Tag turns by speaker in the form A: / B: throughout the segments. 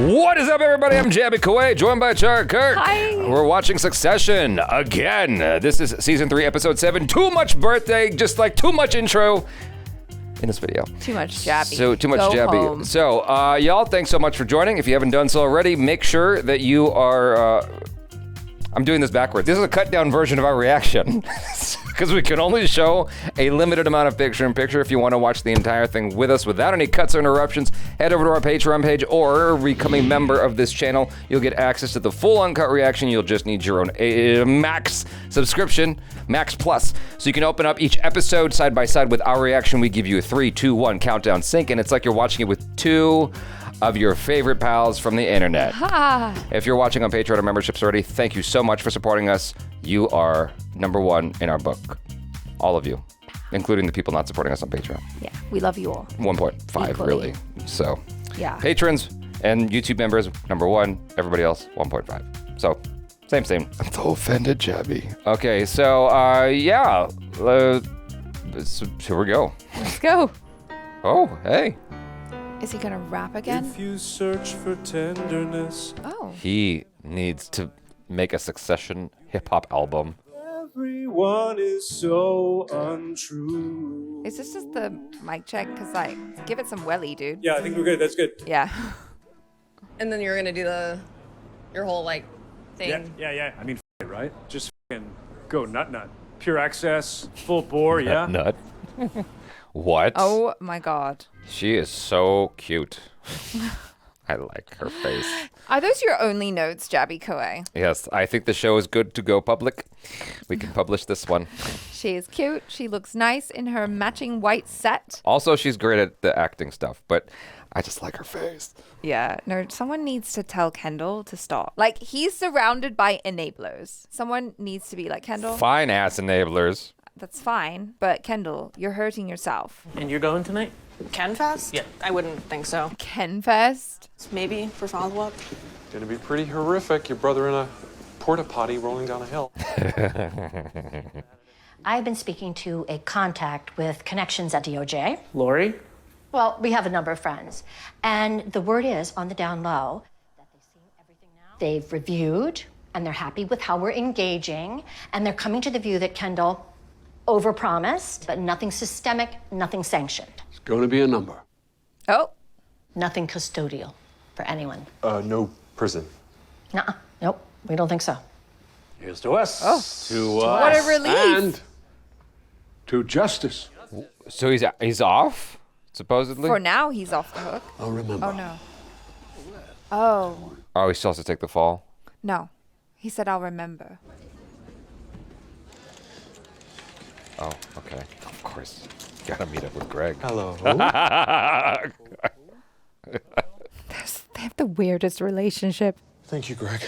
A: What is up, everybody? I'm Jabby Kaway, joined by Char Kirk.
B: Hi.
A: We're watching Succession again. This is season 3, episode 7. Too much birthday, just like too much intro in this video.
B: Too much Jabby.
A: So too much
B: Go
A: Jabby.
B: home.
A: So y'all, thanks so much for joining. If you haven't done so already, make sure that you are. I'm doing this backwards. This is a cut down version of our reaction because we can only show a limited amount of picture-in-picture. If you want to watch the entire thing with us without any cuts or interruptions, head over to our Patreon page or become a member of this channel. You'll get access to the full uncut reaction. You'll just need your own max subscription, Max Plus. So you can open up each episode side by side with our reaction. We give you a 3, 2, 1 countdown sync, and it's like you're watching it with two of your favorite pals from the internet. If you're watching on Patreon or memberships already, thank you so much for supporting us. You are #1 in our book. All of you, including the people not supporting us on Patreon.
B: Yeah, we love you all.
A: 1.5
B: Equally.
A: really. So
B: Yeah.
A: patrons and YouTube members, #1. Everybody else, 1.5. So same. I'm so offended, Jabby. Okay, so yeah. So here we go.
B: Let's go.
A: Oh, hey.
B: Is he gonna rap again?
C: If you search for tenderness,
B: Oh.
A: He needs to make a Succession hip-hop album.
C: everyone is so untrue.
B: Is this just the mic check? Cause like, give it some welly, dude.
C: Yeah, I think we're good. That's good.
B: Yeah.
D: And then you're gonna do your whole like thing.
C: Yeah. I mean, it, right? Just go nut. Pure access, full bore, yeah?
A: Nut. What?
B: Oh my God.
A: She is so cute. I like her face.
B: Are those your only notes, Jabby Koe?
A: Yes, I think the show is good to go public. We can publish this one.
B: She is cute. She looks nice in her matching white set.
A: Also, she's great at the acting stuff, but I just like her face.
B: Yeah. No, someone needs to tell Kendall to stop. Like, he's surrounded by enablers. Someone needs to be like, Kendall,
A: Fine ass enablers.
B: that's fine. But Kendall, you're hurting yourself.
E: And you're going tonight?
D: Kenfest?
E: Yeah.
D: I wouldn't think so.
B: Kenfest?
D: Maybe for follow-up.
F: Gonna be pretty horrific. Your brother in a porta potty rolling down a hill.
G: I've been speaking to a contact with connections at DOJ.
E: Lori?
G: Well, we have a number of friends. And the word is, on the down low, that they've seen everything now. They've reviewed, and they're happy with how we're engaging, and they're coming to the view that Kendall overpromised, but nothing systemic, nothing sanctioned,
F: It's gonna be a number.
B: Oh.
G: nothing custodial for anyone.
F: No prison.
G: Nuh-uh. Nope, we don't think so.
H: Here's to us. To
B: What a relief.
F: And to justice.
A: So he's off, supposedly?
B: For now, he's off the hook.
F: I'll remember.
B: Oh, no. Oh,
A: Oh, he still has to take the fall?
B: no. He said, I'll remember.
A: Oh, okay. Of course. Gotta meet up with Greg.
F: Hello.
B: They have the weirdest relationship.
F: Thank you, Greg.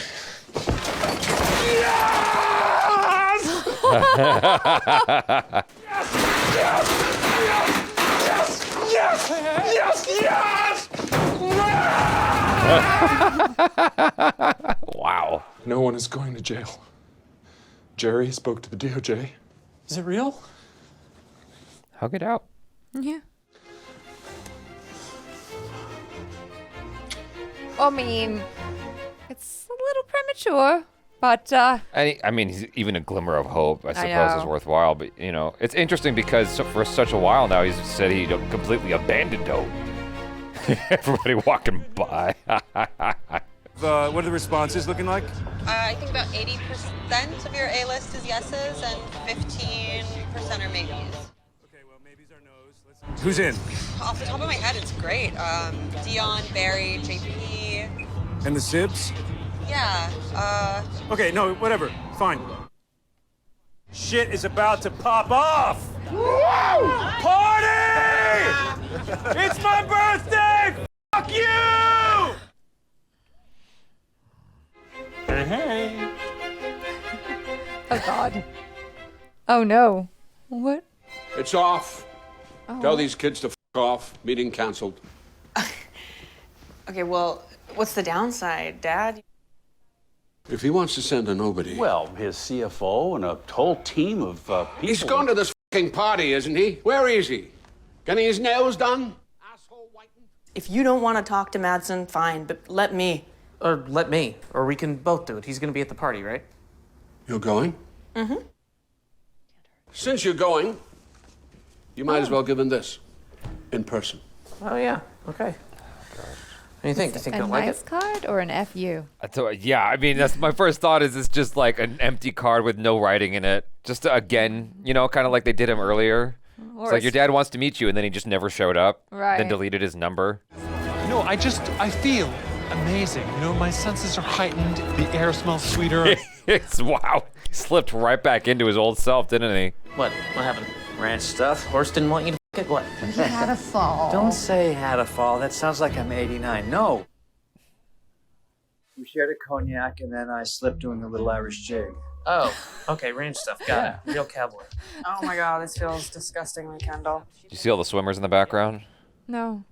A: Wow.
F: No one is going to jail. Jerry spoke to the DOJ.
C: Is it real?
A: Hug it out.
B: Yeah. I mean, it's a little premature, but
A: I mean, he's even a glimmer of hope, I suppose, is
B: know.
A: worthwhile. But, you know, it's interesting because for such a while now, he's said he completely abandoned hope. Everybody walking by.
C: What are the responses looking like?
I: I think about 80% of your A-list is yeses and 15% are maybes.
C: Okay, well, maybe's our nose. Who's in?
I: Off the top of my head, it's great. Dion, Barry, JP.
C: And the Sibs?
I: Yeah.
C: Okay, no, whatever. Fine. Shit is about to pop off! Party! It's my birthday! Fuck you!
E: Hey.
B: oh God. Oh no. What?
J: It's off.
B: Oh.
J: Tell these kids to f off. Meeting canceled.
D: Okay, well, what's the downside, Dad?
J: If he wants to send a nobody.
H: Well, his CFO and a whole team of people.
J: He's going to this f***ing party, isn't he? Where is he? Getting his nails done? Asshole whitened?
K: If you don't want to talk to Madsen, fine, but let me.
L: Or let me. Or we can both do it. He's gonna be at the party, right?
J: You're going?
K: Mm-hmm.
J: Since you're going, you might as well give him this in person.
L: Oh, yeah. Okay. What do you think? Do you think
B: A
L: they'll like
B: nice
L: it?
B: card or an FU?
A: Yeah, I mean, that's my first thought is it's just like an empty card with no writing in it. Just to, again, you know, kind of like they did him earlier. It's like your dad wants to meet you, and then he just never showed up.
B: Right.
A: Then deleted his number.
F: No, I feel amazing. You know, my senses are heightened. The air smells sweeter.
A: Wow. He slipped right back into his old self, didn't he?
L: What? What happened?
E: Ranch stuff.
L: Horse didn't want you to f*** it? What?
M: He had a fall.
E: Don't say had a fall. That sounds like I'm 89. No. We shared a cognac, and then I slipped doing a little Irish jig.
L: Oh, okay, ranch stuff. Got it. Real cowboy.
K: Oh my god, this feels disgustingly Kendall.
A: Do you see all the swimmers in the background?
B: No.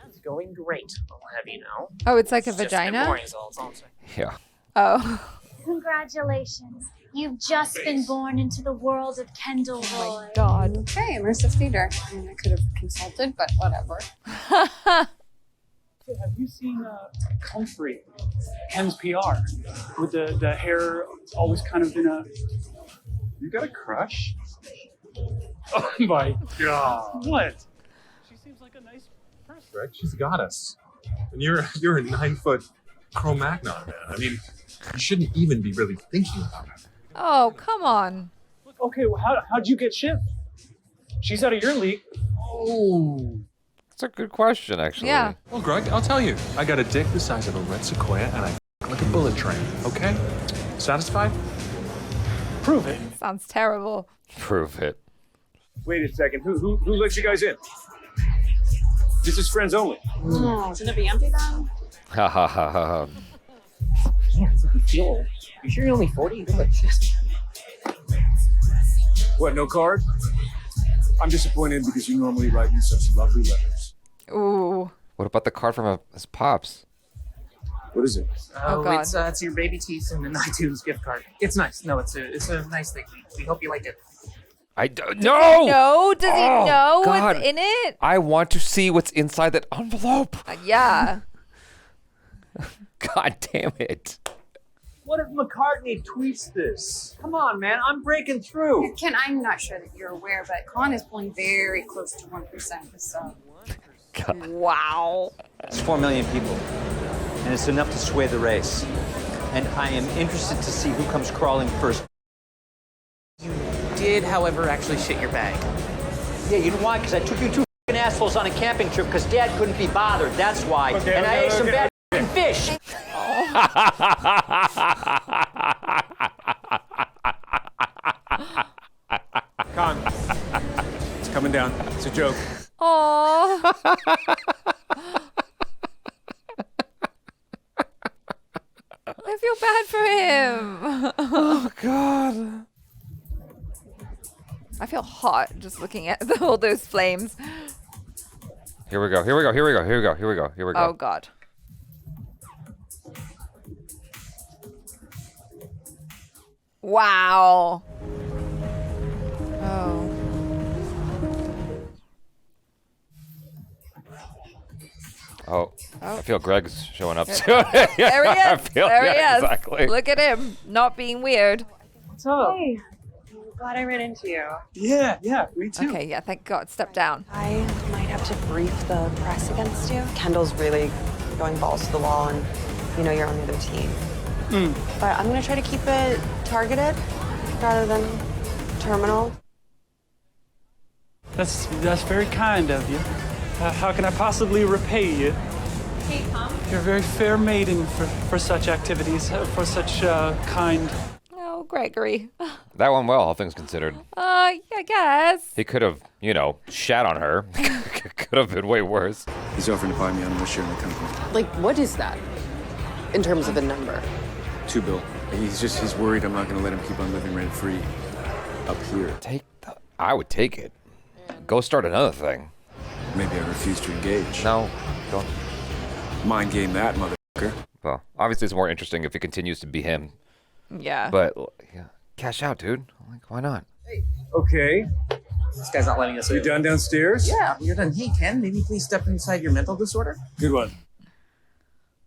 L: It's going great. I'll have you know.
B: Oh, it's like a
L: It's just a bit
B: vagina?
L: boring is all I'm saying.
A: Yeah.
B: Oh.
N: Congratulations. You've just been born into the world of Kendall Roy.
B: God.
D: Okay, immersive theater. I mean, I could have consulted, but whatever.
C: Have you seen Comfrey, Ken's PR, with the hair always kind of in a... You got a crush? Oh my god. What?
F: She seems like a nice person. Right? She's a goddess. And you're a 9-foot Cro-Magnon, man. I mean, you shouldn't even be really thinking about it.
B: Oh, come on.
C: Okay, well, how'd you get Shiv? She's out of your league.
F: Oh.
A: That's a good question, actually.
B: Yeah.
F: Well, Greg, I'll tell you. I got a dick the size of a red sequoia, and I like a bullet train, okay? Satisfied?
C: Prove it.
B: Sounds terrible.
A: Prove it.
C: Wait a second. Who let you guys in? This is friends only.
K: Shouldn't it be empty then?
A: Ha ha ha ha.
L: Yeah, it's a big deal. You sure you're only 40? You look like this.
C: What, no card? I'm disappointed because you normally write me such lovely letters.
B: Ooh.
A: What about the card from his pops?
C: What is it?
B: Oh, God.
L: It's your baby teeth and an iTunes gift card. It's nice. No, it's a nice thing. We hope you like it.
A: I don't know.
B: No, does he
A: Oh,
B: know
A: God.
B: what's in it?
A: I want to see what's inside that envelope.
B: Yeah.
A: God damn it.
E: What if McCartney tweets this? Come on, man, I'm breaking through.
D: Ken, I'm not sure that you're aware, but Con is pulling very close to 1%. So.
A: God.
B: Wow.
E: It's 4 million people, and it's enough to sway the race. And I am interested to see who comes crawling first.
L: You did, however, actually shit your bag.
E: Yeah, you know why? Because I took you two f***ing assholes on a camping trip because Dad couldn't be bothered. That's why. I ate some bad f***ing fish.
C: Con. It's coming down. It's a joke.
B: Oh. I feel bad for him.
A: Oh, God.
B: I feel hot just looking at all those flames.
A: Here we go. Here we go. Here we go. Here we go. Here we go. Here we go.
B: Oh, God. Wow. Oh.
A: Oh. I feel Greg's showing up too.
B: There he is. There he is.
A: Exactly.
B: Look at him, not being weird.
C: What's up?
D: Hey, glad I ran into you.
C: Yeah, me too.
B: Okay, yeah, thank God. Step down.
K: I might have to brief the press against you. Kendall's really going balls to the wall, and you know you're on the other team. But I'm gonna try to keep it targeted rather than terminal.
C: That's very kind of you. How can I possibly repay you?
D: Hey, Tom.
C: You're a very fair maiden for such activities, for such kind.
B: Oh, Gregory.
A: That went well, all things considered.
B: I guess.
A: He could have, you know, shat on her. Could have been way worse.
C: He's offering to buy me on a share in the company.
K: Like, what is that in terms of a number?
C: $2 billion. He's worried I'm not going to let him keep on living rent free up here.
A: I would take it. Go start another thing.
C: Maybe I refuse to engage.
A: No, don't.
C: Mind game that, motherfucker.
A: Well, obviously it's more interesting if it continues to be him.
B: Yeah.
A: But, yeah, cash out, dude. Like, why not?
C: Okay.
L: This guy's not letting us in.
C: You done downstairs?
L: Yeah, we're done. Hey, Ken, maybe please step inside your mental disorder?
C: Good one.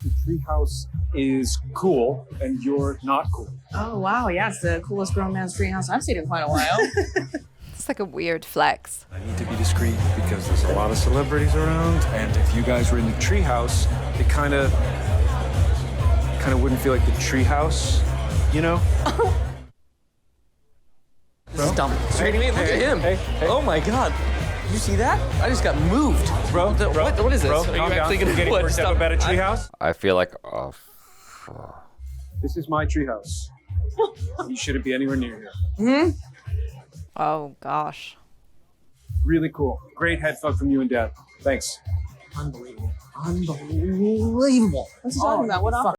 C: The treehouse is cool, and you're not cool.
K: Oh, wow. Yeah, it's the coolest grown man's treehouse I've seen in quite a while.
B: It's like a weird flex.
C: I need to be discreet because there's a lot of celebrities around, and if you guys were in the treehouse, it kind of wouldn't feel like the treehouse, you know?
L: This is dumb. Look at him. Hey. Oh my God. Did you see that? I just got moved.
C: Bro,
L: what is this?
C: Bro,
L: Are you
C: calm down.
L: actually going to
C: Getting
L: what?
C: worked up about a treehouse?
A: I feel like,
C: This is my treehouse. You shouldn't be anywhere near here.
K: Hmm?
B: Oh, gosh.
C: Really cool. Great head fuck from you and Dad. Thanks.
L: Unbelievable. Unbelievable.
K: What's he talking about? What offer?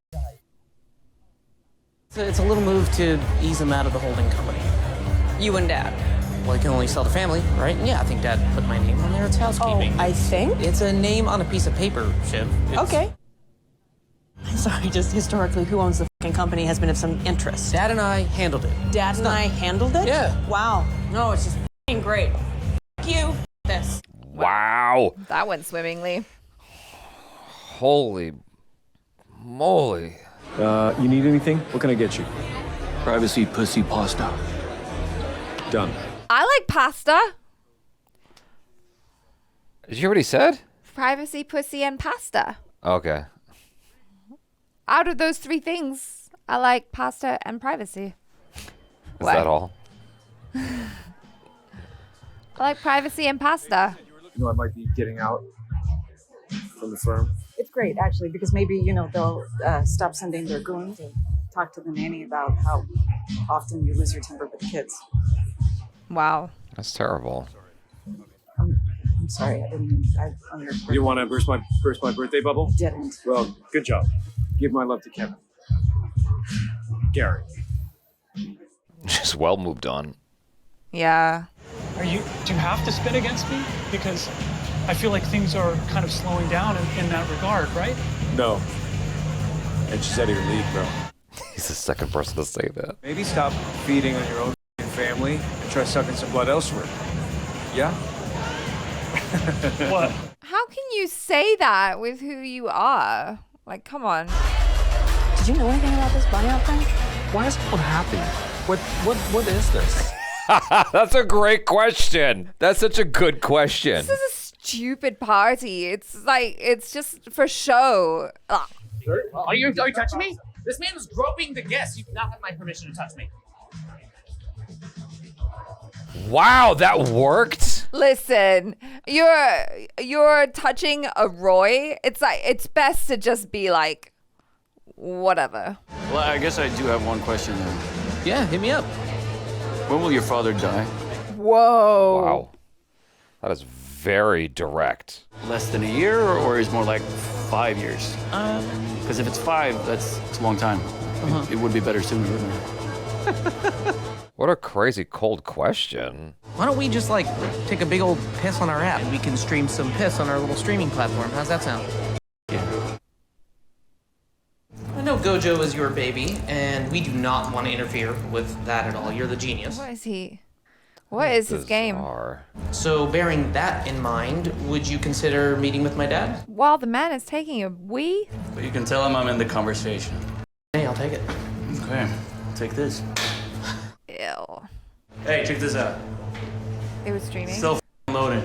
L: It's a little move to ease him out of the holding company.
K: You and Dad.
L: Well, he can only sell the family, right? And yeah, I think Dad put my name on there. It's housekeeping.
K: Oh, I think?
L: It's a name on a piece of paper, Shiv.
K: Okay. I'm sorry, just historically, who owns the fucking company has been of some interest.
L: Dad and I handled it.
K: Dad and I handled it?
L: Yeah.
K: Wow. No, it's just fucking great. F you. This.
A: wow.
B: That went swimmingly.
A: Holy moly.
C: You need anything? What can I get you?
J: Privacy pussy pasta.
C: Done.
B: I like pasta.
A: Did you hear what he said?
B: Privacy, pussy, and pasta.
A: Okay.
B: Out of those three things, I like pasta and privacy.
A: Is that all?
B: I like privacy and pasta.
C: You know, I might be getting out from the firm.
K: It's great, actually, because maybe, they'll stop sending their goons to talk to the nanny about how often you lose your temper with the kids.
B: Wow.
A: That's terrible.
K: I'm sorry, I didn't.
C: You want to burst my birthday bubble?
K: Didn't.
C: Well, good job. Give my love to Kevin. Gary.
A: Just well moved on.
B: Yeah.
C: Do you have to spin against me? Because I feel like things are kind of slowing down in that regard, right? No. And she's out of your league, bro.
A: He's the second person to say that.
C: Maybe stop feeding on your own family and try sucking some blood elsewhere. Yeah? What?
B: How can you say that with who you are? Like, come on.
K: Did you know anything about this buyout thing?
J: Why is what happening? What is this?
A: That's a great question. That's such a good question.
B: This is a stupid party. It's like, it's just for show. Ugh.
L: Are you touching me? This man was groping the guests. You do not have my permission to touch me.
A: Wow, that worked?
B: Listen, you're touching a Roy. It's like, it's best to just be like, whatever.
H: Well, I guess I do have one question then.
L: Yeah, hit me up.
H: When will your father die?
B: Whoa.
A: Wow. That is very direct.
H: Less than a year, or is more like 5 years? Because if it's 5, it's a long time. It would be better sooner than that.
A: What a crazy cold question.
L: Why don't we just, take a big old piss on our app and we can stream some piss on our little streaming platform? How's that sound?
H: Yeah.
L: I know Gojo is your baby, and we do not want to interfere with that at all. You're the genius.
B: What is he? What is his game?
L: So, bearing that in mind, would you consider meeting with my dad?
B: While the man is taking a wee?
H: But you can tell him I'm in the conversation.
L: Hey, I'll take it.
H: Okay, take this.
B: Ew.
H: Hey, check this out.
B: It was streaming?
H: Still loading.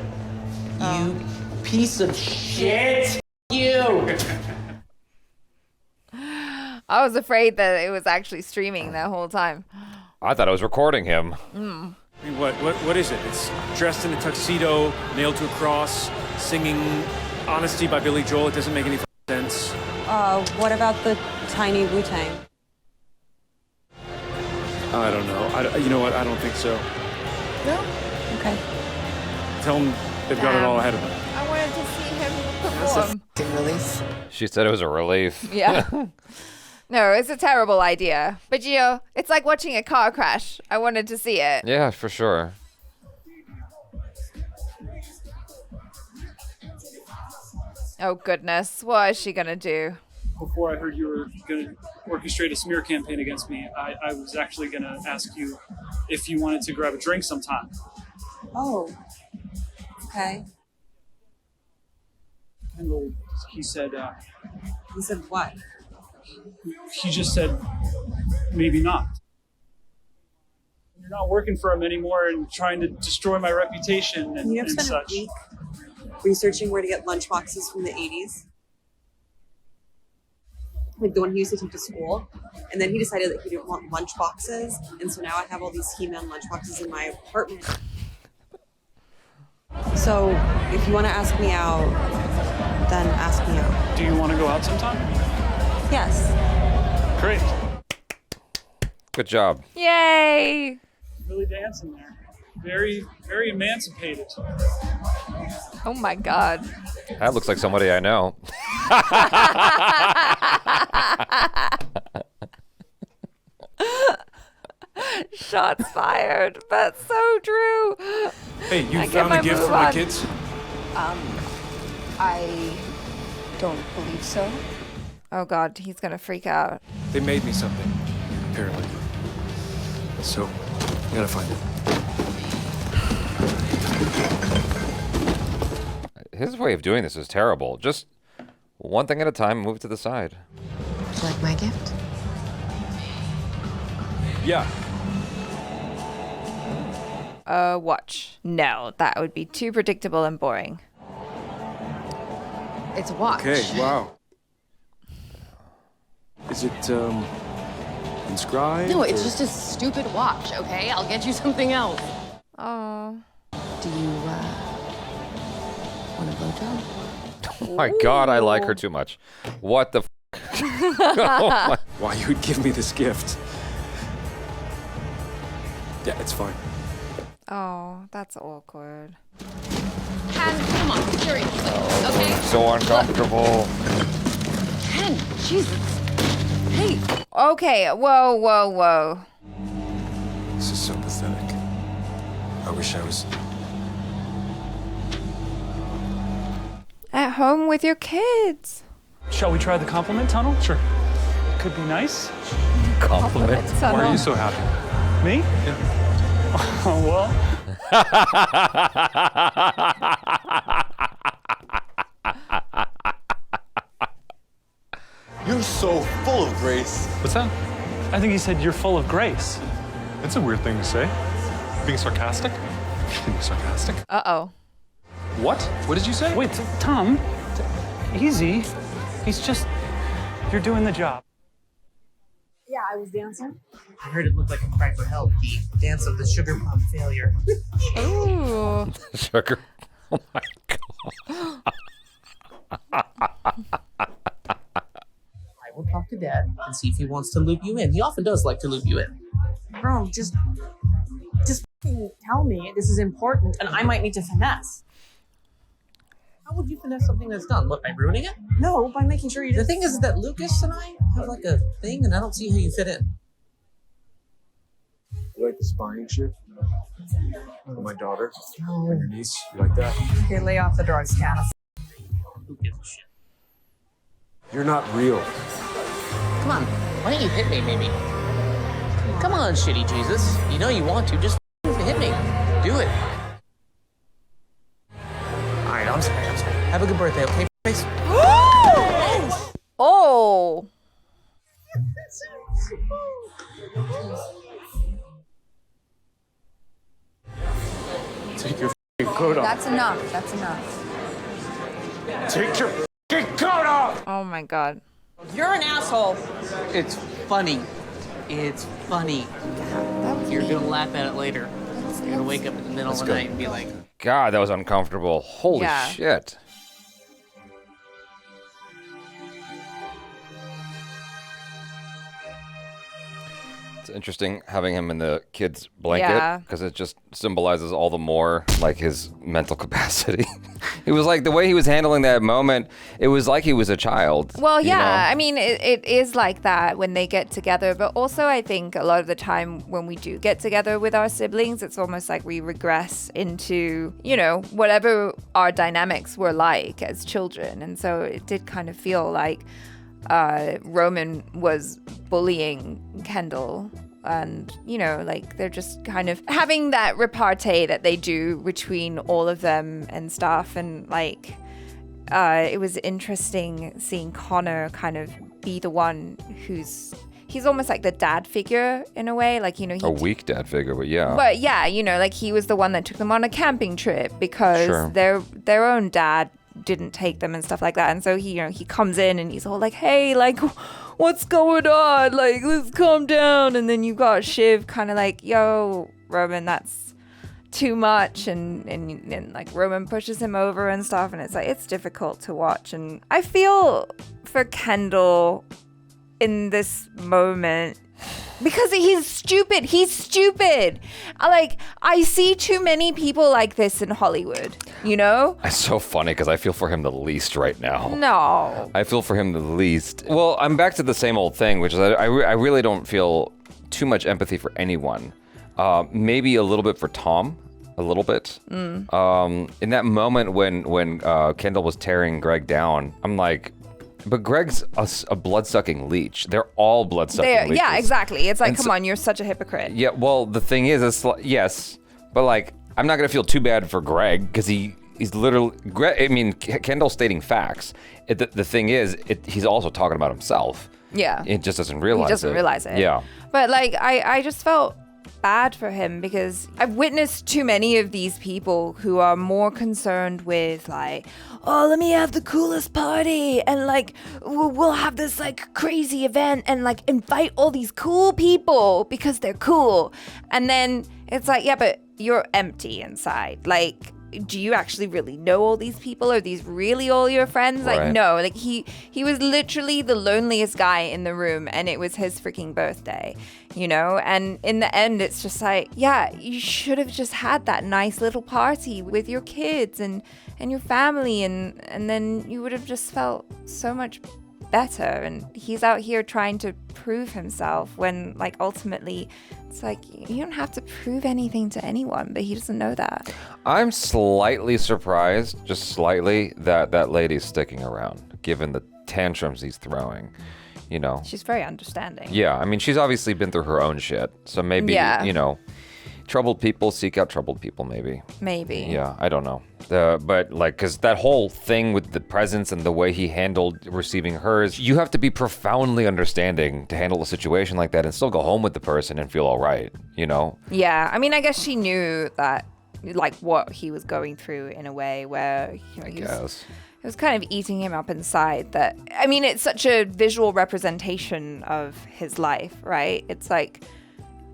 L: You piece of shit. You.
B: I was afraid that it was actually streaming that whole time.
A: I thought I was recording him.
B: Mm.
C: I mean, what is it? It's dressed in a tuxedo, nailed to a cross, singing Honesty by Billy Joel. It doesn't make any sense.
K: What about the tiny Wu-Tang?
C: I don't know. You know what? I don't think so.
K: No? Okay.
C: Tell them they've got it all ahead of them.
B: I wanted to see him perform.
K: That's a relief.
A: She said it was a relief.
B: Yeah. No, it's a terrible idea. But, it's like watching a car crash. I wanted to see it.
A: Yeah, for sure.
B: Oh, goodness. What is she going to do?
C: Before I heard you were going to orchestrate a smear campaign against me, I was actually going to ask you if you wanted to grab a drink sometime.
K: Oh. Okay.
C: Kendall, he said,
K: He said what?
C: he just said, maybe not. You're not working for him anymore and trying to destroy my reputation and,
K: You ever
C: and
K: spent a
C: such.
K: week researching where to get lunchboxes from the 80s? Like the one he used to take to school. And then he decided that he didn't want lunchboxes. And so now I have all these He-Man lunchboxes in my apartment. So if you want to ask me out, then ask me out.
C: Do you want to go out sometime?
K: Yes.
C: Great.
A: Good job.
B: Yay!
C: Really dancing there. Very, very emancipated.
B: Oh my god.
A: That looks like somebody I know.
B: Shots fired. That's so true.
M: Hey, you
B: I get
M: found
B: my
M: a gift
B: move
M: for my
B: on.
M: kids?
O: I don't believe so.
B: Oh god, he's gonna freak out.
M: They made me something, apparently. So, I gotta find it.
A: His way of doing this is terrible. Just one thing at a time, move to the side.
O: Like my gift?
M: Yeah.
B: Watch. No, that would be too predictable and boring.
O: It's a watch.
M: Okay, wow. Is it, inscribed?
D: No, it's
M: or-
D: just a stupid watch, okay? I'll get you something else.
B: Oh.
O: Do you, want a blowjob?
A: Oh my god, I like her too much. What the f? Oh my-
M: Why you would give me this gift? Yeah, it's fine.
B: Oh, that's awkward.
D: Ken, come on, seriously, okay?
A: So uncomfortable.
D: Ken, Jesus. Hey.
B: Okay, whoa.
M: This is so pathetic. I wish I was...
B: At home with your kids.
C: Shall we try the compliment tunnel? Sure. It could be nice.
A: Compliment
C: tunnel.
M: Why are you so happy?
C: Me?
M: Yeah.
C: Oh, well.
P: You're so full of grace.
M: What's that?
C: I think he said you're full of grace.
F: That's a weird thing to say. Being sarcastic? Being sarcastic?
B: Uh-oh.
M: What? What did you say?
C: Wait, Tom, easy. He's just, you're doing the job.
L: Yeah, I was dancing. I heard it looked like a cry for help. The dance of the sugar plum failure.
B: Ooh.
A: Sugar. Oh my god.
L: I will talk to Dad and see if he wants to loop you in. He often does like to loop you in. Bro, just f***ing tell me this is important and I might need to finesse. How would you finesse something that's done? What, by ruining it? No, by making sure you do. The thing is that Lucas and I have like a thing and I don't see how you fit in.
F: You like the spying shit? Oh, my daughter. And your niece. You like that?
L: Okay, lay off the drugs, Cass. Who gives a shit?
F: You're not real.
L: Come on, why don't you hit me, maybe? Come on, shitty Jesus. You know you want to, just hit me. Do it. Alright, I'm sorry. Have a good birthday, okay, face?
B: Oh!
M: Take your f***ing coat off.
B: That's enough. That's enough.
M: Take your f***ing coat off!
B: Oh my god.
L: You're an asshole. It's funny. It's funny. You're gonna laugh at it later. You're gonna wake up in the middle of the night and be like,
A: God, that was uncomfortable. Holy
B: Yeah.
A: shit. It's interesting having him in the kid's blanket
B: Yeah.
A: because it just symbolizes all the more like his mental capacity. It was like the way he was handling that moment, it was like he was a child.
B: Well,
A: you
B: yeah,
A: know?
B: I mean, it is like that when they get together, but also I think a lot of the time when we do get together with our siblings, it's almost like we regress into, you know, whatever our dynamics were like as children. And so it did kind of feel like Roman was bullying Kendall and, you know, like they're just kind of having that repartee that they do between all of them and stuff. And like, it was interesting seeing Connor kind of be the one he's almost like the dad figure in a way, like, you know,
A: a weak dad figure, but yeah.
B: But yeah, you know, like he was the one that took them on a camping trip because
A: Sure.
B: their own dad didn't take them and stuff like that. And so he, you know, he comes in and he's all like, hey, like, what's going on? Like, let's calm down. And then you got Shiv kind of like, yo, Roman, that's too much. And like Roman pushes him over and stuff. And it's like, it's difficult to watch. And I feel for Kendall in this moment because he's stupid. He's stupid. I see too many people like this in Hollywood, you know?
A: It's so funny because I feel for him the least right now.
B: No.
A: I feel for him the least. Well, I'm back to the same old thing, which is I really don't feel too much empathy for anyone. Maybe a little bit for Tom. A little bit. In that moment when Kendall was tearing Greg down, I'm like, but Greg's a blood-sucking leech. They're all blood-sucking leeches.
B: Yeah, exactly. It's like,
A: And
B: come on, you're such a hypocrite.
A: Yeah, well, the thing is, it's like, yes, but like, I'm not gonna feel too bad for Greg because he's literally. I mean, Kendall's stating facts. The thing is, he's also talking about himself.
B: Yeah.
A: It just doesn't realize it.
B: He doesn't realize it.
A: Yeah.
B: But like, I just felt bad for him because I've witnessed too many of these people who are more concerned with like, oh, let me have the coolest party and like we'll have this like crazy event and like invite all these cool people because they're cool. And then it's like, yeah, but you're empty inside. Like, do you actually really know all these people? Are these really all your friends? Like,
A: Right.
B: no, like he was literally the loneliest guy in the room and it was his freaking birthday, you know? And in the end, it's just like, yeah, you should have just had that nice little party with your kids and your family and then you would have just felt so much better. And he's out here trying to prove himself when like ultimately it's like you don't have to prove anything to anyone, but he doesn't know that.
A: I'm slightly surprised, just slightly, that lady's sticking around, given the tantrums he's throwing. You know.
B: She's very understanding.
A: Yeah, I mean, she's obviously been through her own shit, so maybe you know, troubled people seek out troubled people. Maybe. Yeah, I don't know. But like, cause that whole thing with the presents and the way he handled receiving hers, you have to be profoundly understanding to handle a situation like that and still go home with the person and feel all right, you know?
B: Yeah, I mean, I guess she knew that, like, what he was going through in a way where, you know, it was kind of eating him up inside. That, I mean, it's such a visual representation of his life, right? It's like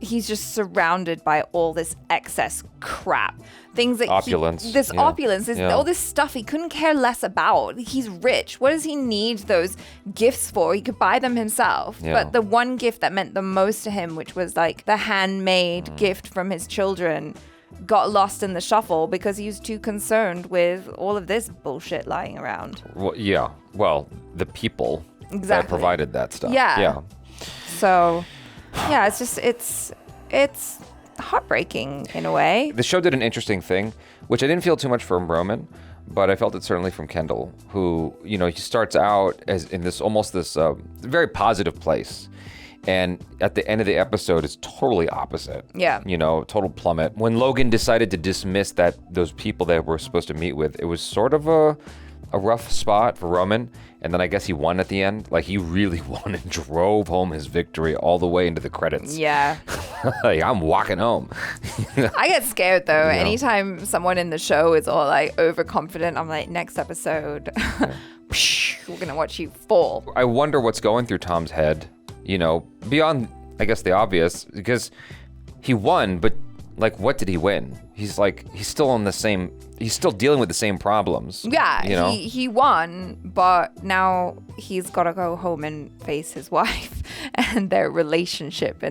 B: he's just surrounded by all this excess crap. Things that
A: opulence.
B: Opulence, all this stuff he couldn't care less about. He's rich. What does he need those gifts for? He could buy them himself.
A: Yeah.
B: But the one gift that meant the most to him, which was like the handmade gift from his children, got lost in the shuffle because he was too concerned with all of this bullshit lying around.
A: Well, yeah. Well, the people that provided that stuff.
B: Yeah. So, yeah, it's just it's heartbreaking in a way.
A: The show did an interesting thing, which I didn't feel too much from Roman, but I felt it certainly from Kendall, who, you know, he starts out as in this almost this very positive place. And at the end of the episode, it's totally opposite.
B: Yeah.
A: You know, total plummet. When Logan decided to dismiss those people that we're supposed to meet with, it was sort of a rough spot for Roman. And then I guess he won at the end. Like, he really won and drove home his victory all the way into the credits.
B: Yeah.
A: Like, I'm walking home.
B: I get scared, though.
A: Yeah.
B: Anytime someone in the show is all, like, overconfident, I'm like, next episode, we're going to watch you fall.
A: I wonder what's going through Tom's head, you know, beyond, I guess, the obvious, because he won, but, like, what did he win? He's still dealing with the same problems.
B: Yeah,
A: you know?
B: he won, but now he's got to go home and face his wife and their relationship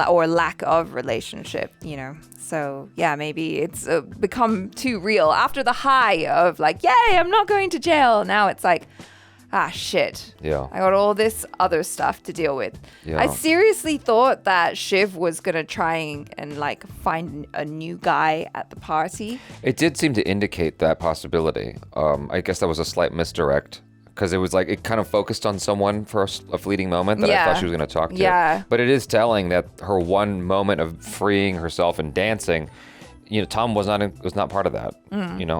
B: or lack of relationship, you know. So, yeah, maybe it's become too real. After the high of like, yay, I'm not going to jail. Now it's like, ah, shit.
A: Yeah.
B: I got all this other stuff to deal with.
A: Yeah.
B: I seriously thought that Shiv was going to try and like find a new guy at the party.
A: It did seem to indicate that possibility. I guess that was a slight misdirect because it was like it kind of focused on someone for a fleeting moment that I
B: Yeah.
A: thought she was going to talk to.
B: Yeah.
A: But it is telling that her one moment of freeing herself and dancing, Tom was not part of that,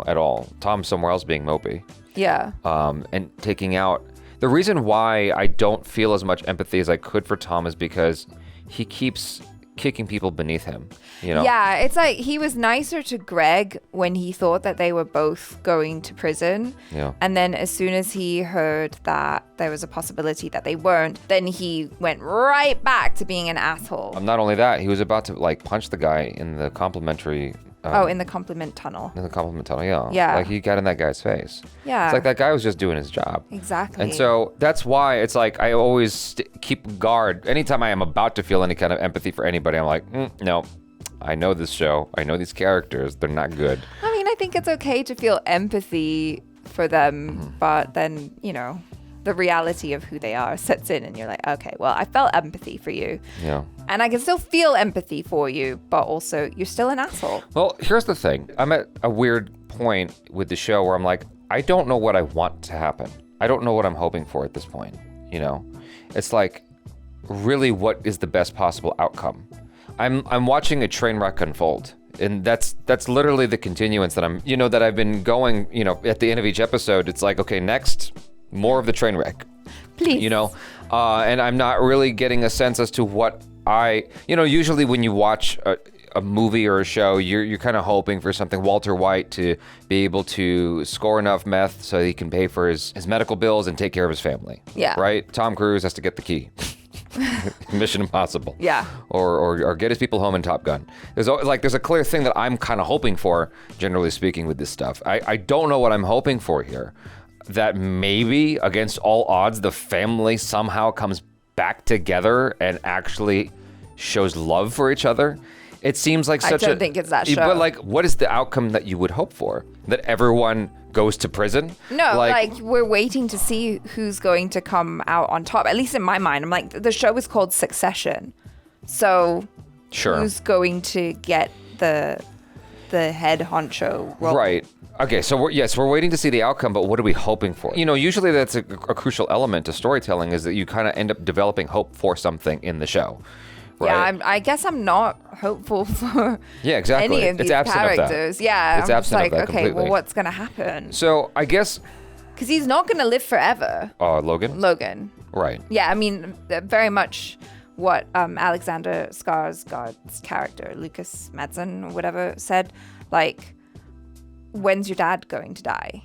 A: at all. Tom's somewhere else being mopey.
B: Yeah.
A: And taking out. The reason why I don't feel as much empathy as I could for Tom is because he keeps kicking people beneath him.
B: Yeah, it's like he was nicer to Greg when he thought that they were both going to prison.
A: Yeah.
B: And then as soon as he heard that there was a possibility that they weren't, then he went right back to being an asshole.
A: Not only that, he was about to punch the guy in the complimentary.
B: In the compliment tunnel.
A: In the compliment tunnel, yeah.
B: Yeah.
A: Like he got in that guy's face.
B: Yeah.
A: It's like that guy was just doing his job.
B: Exactly.
A: And so that's why it's like I always keep guard. Anytime I am about to feel any kind of empathy for anybody, I'm like, no, I know this show. I know these characters. They're not good.
B: I mean, I think it's okay to feel empathy for them, but then, the reality of who they are sets in and you're like, okay, well, I felt empathy for you.
A: Yeah.
B: And I can still feel empathy for you, but also you're still an asshole.
A: Well, here's the thing. I'm at a weird point with the show where I'm like, I don't know what I want to happen. I don't know what I'm hoping for at this point. It's like, really, what is the best possible outcome? I'm watching a train wreck unfold. And that's literally the continuance that that I've been going, at the end of each episode. It's like, okay, next, more of the train wreck.
B: Please.
A: And I'm not really getting a sense as to what usually when you watch a movie or a show, you're kind of hoping for something. Walter White to be able to score enough meth so he can pay for his medical bills and take care of his family.
B: Yeah.
A: Right? Tom Cruise has to get the key. Mission Impossible.
B: Yeah.
A: Or get his people home in Top Gun. There's a clear thing that I'm kind of hoping for, generally speaking, with this stuff. I don't know what I'm hoping for here. That maybe, against all odds, the family somehow comes back together and actually shows love for each other. It seems like such
B: I don't think it's that show.
A: But what is the outcome that you would hope for? That everyone goes to prison?
B: No, we're waiting to see who's going to come out on top. At least in my mind, I'm like, the show is called Succession. So
A: sure.
B: Who's going to get the head honcho role?
A: Right. Okay, so we're waiting to see the outcome, but what are we hoping for? Usually that's a crucial element to storytelling is that you kind of end up developing hope for something in the show. Right?
B: Yeah, I guess I'm not hopeful for
A: exactly.
B: any of these characters. Yeah,
A: it's
B: I'm
A: absent
B: just
A: of that
B: okay,
A: completely.
B: well, what's going to happen?
A: So I guess...
B: Because he's not going to live forever.
A: Logan?
B: Logan.
A: Right.
B: Yeah, I mean, very much what Alexander Skarsgård's character, Lucas Madsen or whatever, said. Like, when's your dad going to die?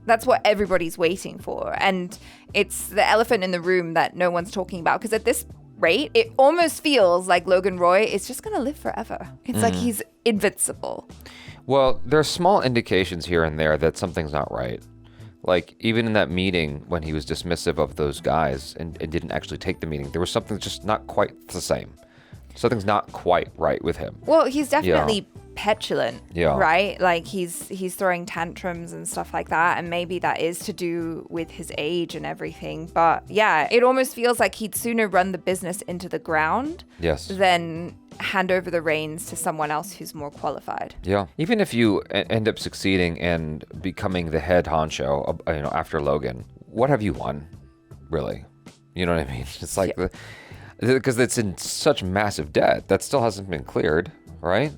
B: That's what everybody's waiting for. And it's the elephant in the room that no one's talking about. Because at this rate, it almost feels like Logan Roy is just going to live forever. It's like he's invincible.
A: Well, there are small indications here and there that something's not right. Like, even in that meeting when he was dismissive of those guys and didn't actually take the meeting, there was something just not quite the same. Something's not quite right with him.
B: Well, he's definitely petulant,
A: Yeah.
B: right? Like he's throwing tantrums and stuff like that, and maybe that is to do with his age and everything. But yeah, it almost feels like he'd sooner run the business into the ground than hand over the reins to someone else who's more qualified.
A: Yeah. Even if you end up succeeding and becoming the head honcho, after Logan, what have you won, really? You know what I mean? It's like because it's in such massive debt that still hasn't been cleared, right?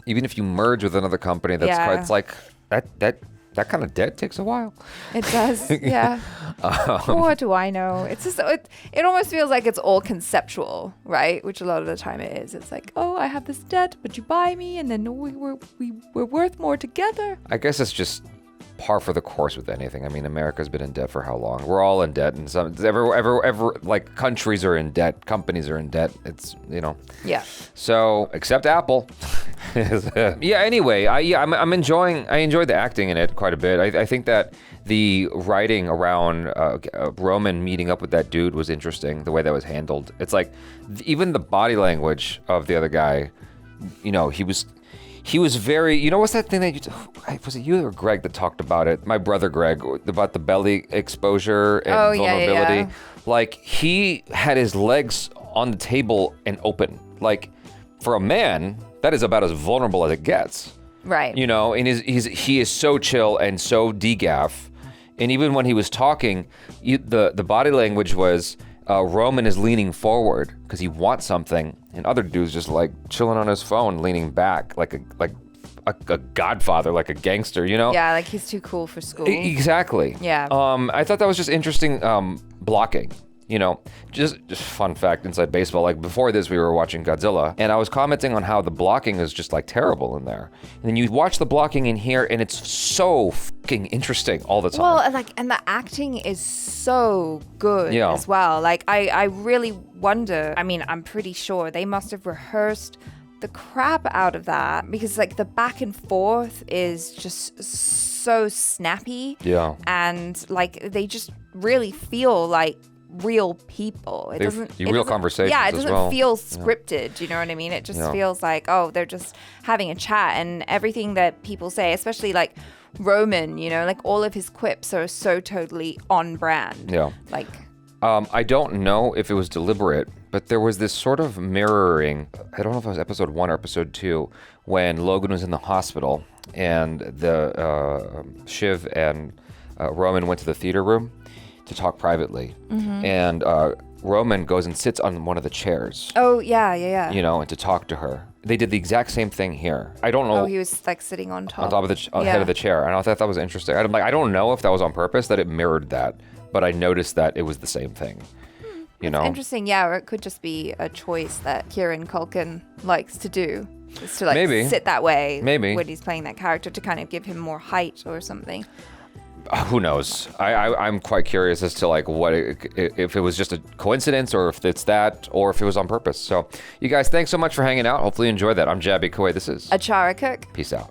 A: Even if you merge with another company, it's like that kind of debt takes a while.
B: It does, yeah. What do I know? It's just it almost feels like it's all conceptual, right? Which a lot of the time it is. It's like, oh, I have this debt, but you buy me, and then we're worth more together.
A: I guess it's just par for the course with anything. I mean, America's been in debt for how long? We're all in debt, and some ever like countries are in debt, companies are in debt. It's
B: Yeah.
A: So except Apple. Yeah. Anyway, I enjoyed the acting in it quite a bit. I think that the writing around Roman meeting up with that dude was interesting. The way that was handled. It's like even the body language of the other guy. He was very, what's that thing that was it you or Greg that talked about it? My brother Greg, about the belly exposure and vulnerability.
B: Yeah.
A: Like he had his legs on the table and open. Like for a man, that is about as vulnerable as it gets.
B: Right.
A: And he is so chill and so degaff And even when he was talking, the body language was Roman is leaning forward because he wants something, and other dude's just like chilling on his phone, leaning back like a godfather, like a gangster, you know?
B: Yeah, like he's too cool for school.
A: Exactly.
B: Yeah.
A: I thought that was just interesting blocking. You know, just fun fact inside baseball, like before this, we were watching Godzilla, and I was commenting on how the blocking is just like terrible in there. And then you watch the blocking in here, and it's so fucking interesting all the time.
B: Well, and the acting is so good as well. Like, I really wonder, I mean, I'm pretty sure they must have rehearsed the crap out of that, because like the back and forth is just so snappy.
A: Yeah.
B: And like, they just really feel like real people. It doesn't
A: real conversations.
B: Yeah, it
A: as
B: doesn't
A: well.
B: feel scripted. You know what I mean? It just feels like, oh, they're just having a chat, and everything that people say, especially like Roman, you know, like all of his quips are so totally on brand.
A: Yeah.
B: Like,
A: I don't know if it was deliberate, but there was this sort of mirroring. I don't know if it was episode 1 or episode 2 when Logan was in the hospital and the Shiv and Roman went to the theater room to talk privately.
B: Mhm.
A: And Roman goes and sits on one of the chairs.
B: oh yeah.
A: You know, and to talk to her. They did the exact same thing here. I don't know.
B: Oh, he was like sitting on top.
A: On top of the head of the chair. And I thought that was interesting. I don't know if that was on purpose, that it mirrored that, but I noticed that it was the same thing. You know?
B: Interesting, yeah, or it could just be a choice that Kieran Culkin likes to do. Is to like
A: Maybe.
B: sit that way
A: Maybe.
B: when he's playing that character to kind of give him more height or something.
A: Who knows? I'm quite curious as to like if it was just a coincidence, or if it's that, or if it was on purpose. So you guys, thanks so much for hanging out. Hopefully you enjoyed that. I'm Jabby Koi. This is
B: ACHARA Cook.
A: Peace out.